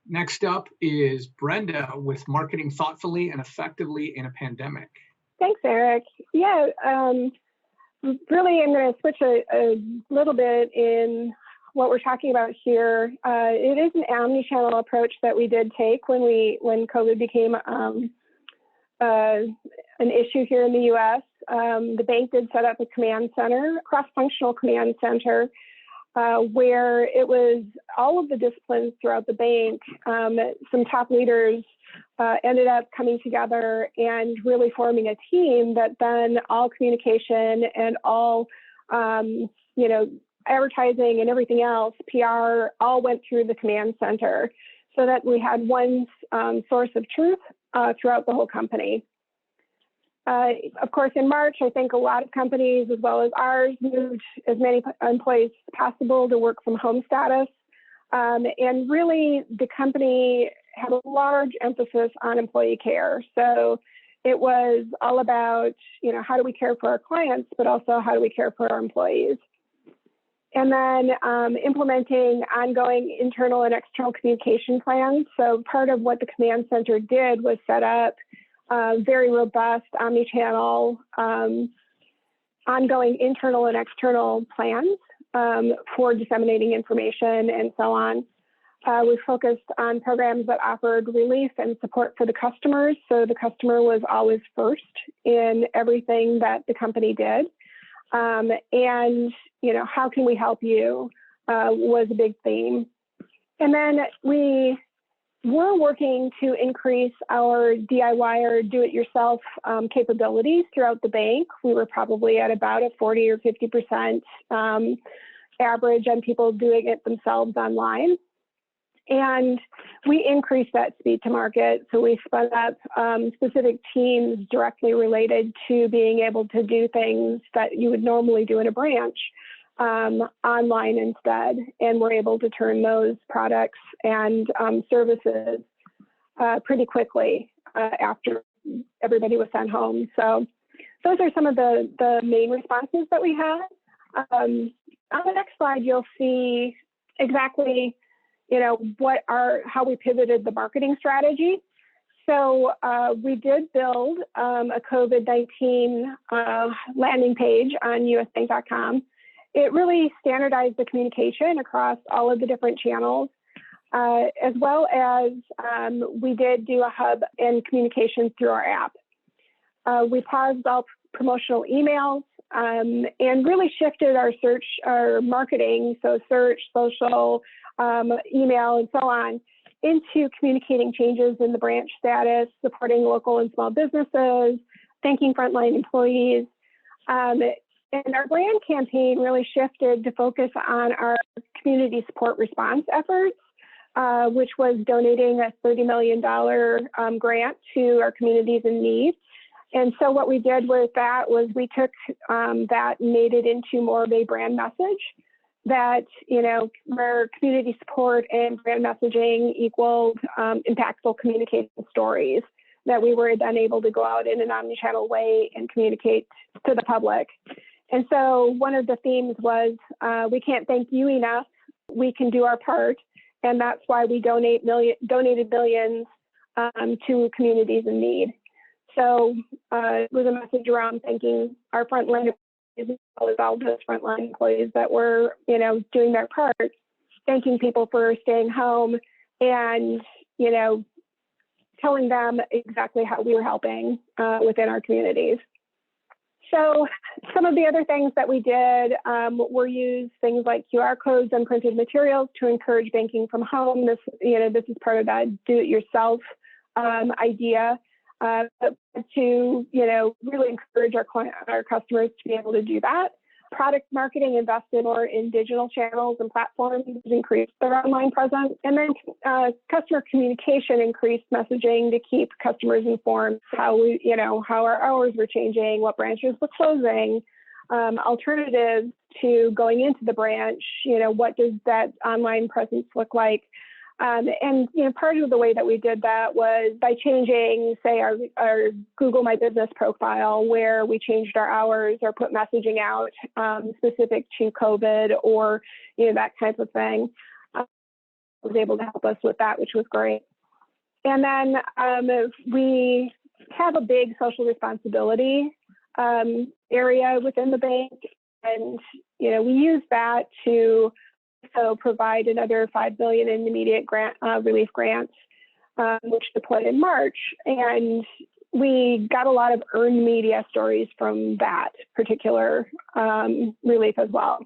Next up is Brenda with Marketing Thoughtfully and Effectively in a Pandemic. Thanks, Eric. Yeah, really, I'm going to switch a little bit in what we're talking about here. It is an omni-channel approach that we did take when COVID became an issue here in the U.S. The bank did set up a command center, cross-functional command center, where it was all of the disciplines throughout the bank. Some top leaders ended up coming together and really forming a team that then all communication and all, advertising and everything else, PR, all went through the command center so that we had one source of truth throughout the whole company. Of course, in March, I think a lot of companies, as well as ours, moved as many employees as possible to work from home status. And really, the company had a large emphasis on employee care. So it was all about, how do we care for our clients, but also how do we care for our employees? And then implementing ongoing internal and external communication plans. So part of what the command center did was set up very robust omni-channel ongoing internal and external plans for disseminating information and so on. We focused on programs that offered relief and support for the customers. So the customer was always first in everything that the company did. And, how can we help you was a big theme. And then we were working to increase our DIY or do-it-yourself capabilities throughout the bank. We were probably at about a 40 or 50% average on people doing it themselves online. And we increased that speed to market. So we spun up specific teams directly related to being able to do things that you would normally do in a branch online instead. And we're able to turn those products and services pretty quickly after everybody was sent home. So those are some of the main responses that we had. On the next slide, you'll see exactly how we pivoted the marketing strategy. So we did build a COVID-19 landing page on usbank.com. It really standardized the communication across all of the different channels, as well as we did do a hub and communication through our app. We paused all promotional emails and really shifted our marketing, so search, social, email, and so on, into communicating changes in the branch status, supporting local and small businesses, thanking frontline employees. And our brand campaign really shifted to focus on our community support response efforts, which was donating a $30 million grant to our communities in need. And so what we did with that was we took that and made it into more of a brand message that, where community support and brand messaging equaled impactful communication stories that we were then able to go out in an omnichannel way and communicate to the public. And so one of the themes was, we can't thank you enough. We can do our part. And that's why we donated millions to communities in need. So it was a message around thanking our frontline employees, as well as all those frontline employees that were, doing their part, thanking people for staying home and, telling them exactly how we were helping within our communities. So some of the other things that we did were use things like QR codes and printed materials to encourage banking from home. This is part of that do-it-yourself idea to, really encourage our customers to be able to do that. Product marketing invested more in digital channels and platforms to increase their online presence. And then customer communication increased messaging to keep customers informed how our hours were changing, what branches were closing, alternatives to going into the branch, what does that online presence look like? And part of the way that we did that was by changing, say, our Google My Business profile, where we changed our hours or put messaging out specific to COVID or that type of thing. was able to help us with that, which was great. And then we have a big social responsibility area within the bank, and we use that to also provide another $5 billion in immediate grant relief grants, which deployed in March, and we got a lot of earned media stories from that particular relief as well.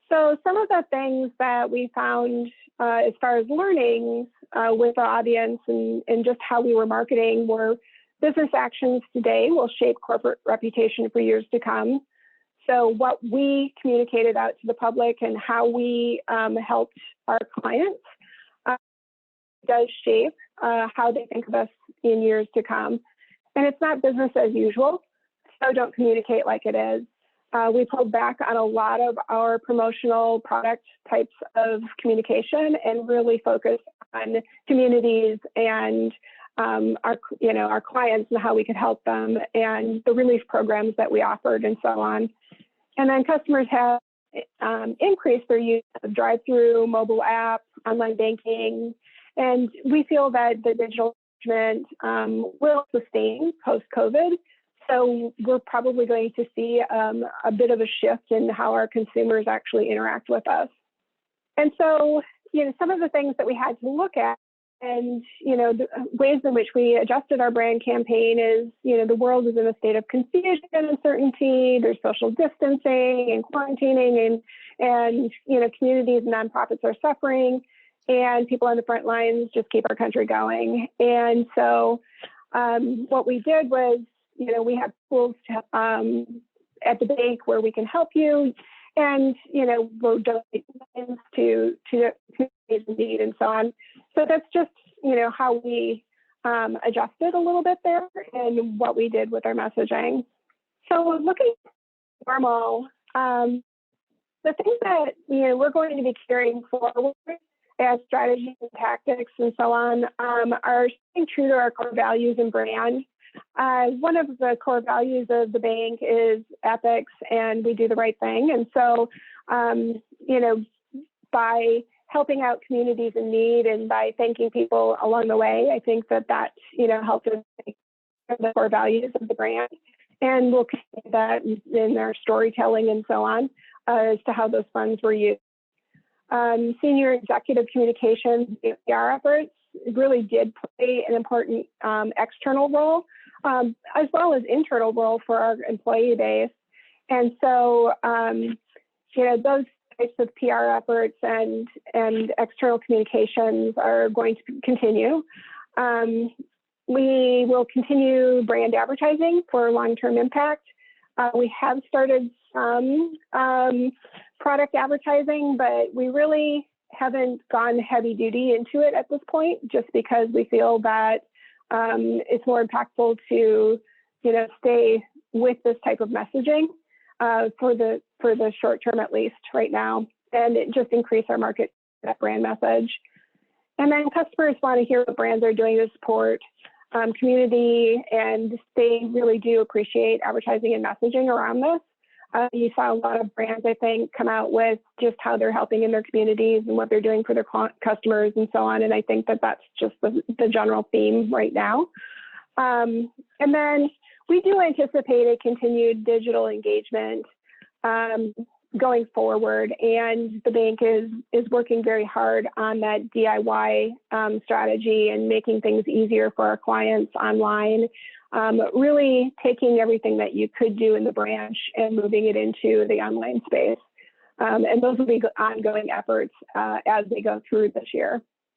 So some of the things that we found as far as learning with the audience and just how we were marketing were business actions today will shape corporate reputation for years to come. So what we communicated out to the public and how we helped our clients does shape how they think of us in years to come. And it's not business as usual, so don't communicate like it is. We pulled back on a lot of our promotional product types of communication and really focused on communities and our clients and how we could help them and the relief programs that we offered and so on. And then customers have increased their use of drive-through, mobile app, online banking, and we feel that the digital management will sustain post-COVID. So we're probably going to see a bit of a shift in how our consumers actually interact with us. And so, some of the things that we had to look at and, the ways in which we adjusted our brand campaign is, the world is in a state of confusion and uncertainty. There's social distancing and quarantining and communities and nonprofits are suffering and people on the front lines just keep our country going. And so what we did was, we have tools at the bank where we can help you, and we'll donate to communities in need and so on. So that's just how we adjusted a little bit there and what we did with our messaging. So looking at normal, the things that we're going to be carrying forward as strategies and tactics and so on are staying true to our core values and brand. One of the core values of the bank is ethics, and we do the right thing. And so, by helping out communities in need and by thanking people along the way, I think that helps us make the core values of the brand. And we'll continue that in our storytelling and so on as to how those funds were used. Senior executive communications, PR efforts really did play an important external role, as well as internal role for our employee base. And so, those types of PR efforts and external communications are going to continue. We will continue brand advertising for long-term impact. We have started some product advertising, but we really haven't gone heavy duty into it at this point, just because we feel that it's more impactful to, stay with this type of messaging for the short term, at least right now, and it just increase our market, that brand message. And then customers want to hear what brands are doing to support community, and they really do appreciate advertising and messaging around this. You saw a lot of brands, I think, come out with just how they're helping in their communities and what they're doing for their customers and so on. And I think that that's just the general theme right now. And then we do anticipate a continued digital engagement going forward. And the bank is working very hard on that DIY strategy and making things easier for our clients online. Really taking everything that you could do in the branch and moving it into the online space. And those will be ongoing efforts as we go through this year.